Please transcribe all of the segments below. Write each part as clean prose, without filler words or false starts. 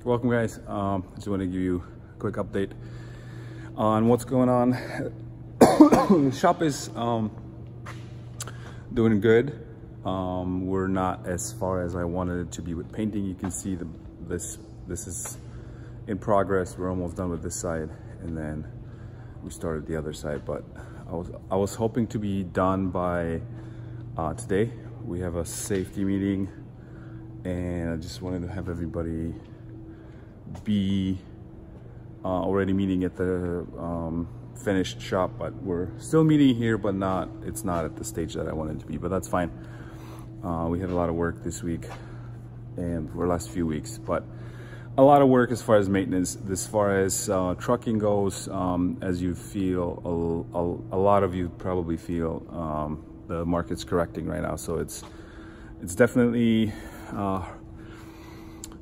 Welcome guys. Just want to give you a quick update on what's going on. The shop is doing good. We're not as far as I wanted it to be with painting. You can see this is in progress. We're almost done with this side, and then we started the other side, but I was hoping to be done by today. We have a safety meeting, and I just wanted to have everybody be already meeting at the finished shop, but we're still meeting here, but it's not at the stage that I wanted to be, but that's fine. We had a lot of work this week and for the last few weeks, but a lot of work as far as maintenance. As far as trucking goes, as you feel, a lot of you probably feel the market's correcting right now, so it's definitely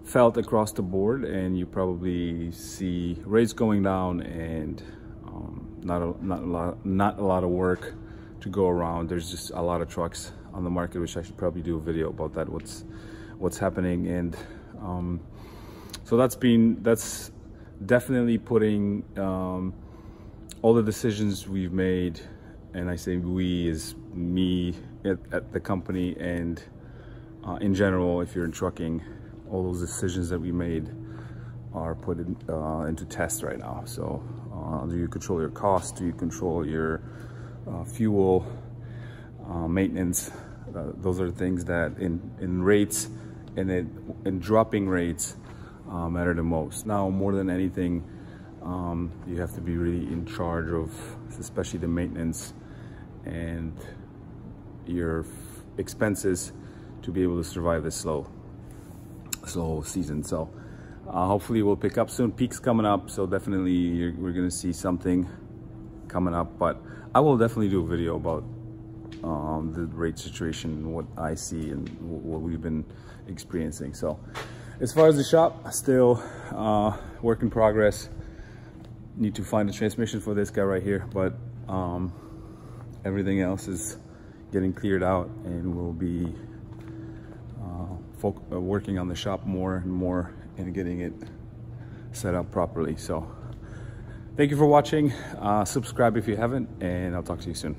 felt across the board, and you probably see rates going down and not a lot of work to go around. There's just a lot of trucks on the market, which I should probably do a video about that, what's happening. And so that's definitely putting all the decisions we've made, and I say we is me at the company and in general, if you're in trucking, all those decisions that we made are put into test right now. So do you control your cost? Do you control your fuel, maintenance? Those are things that in rates and in dropping rates matter the most. Now, more than anything, you have to be really in charge of especially the maintenance and your expenses to be able to survive this slow season. So hopefully we'll pick up soon. Peak's coming up, so definitely we're gonna see something coming up, but I will definitely do a video about the rate situation, what I see and what we've been experiencing. So as far as the shop, still work in progress. Need to find a transmission for this guy right here, but everything else is getting cleared out, and we'll be working on the shop more and more and getting it set up properly. So thank you for watching. Subscribe if you haven't, and I'll talk to you soon.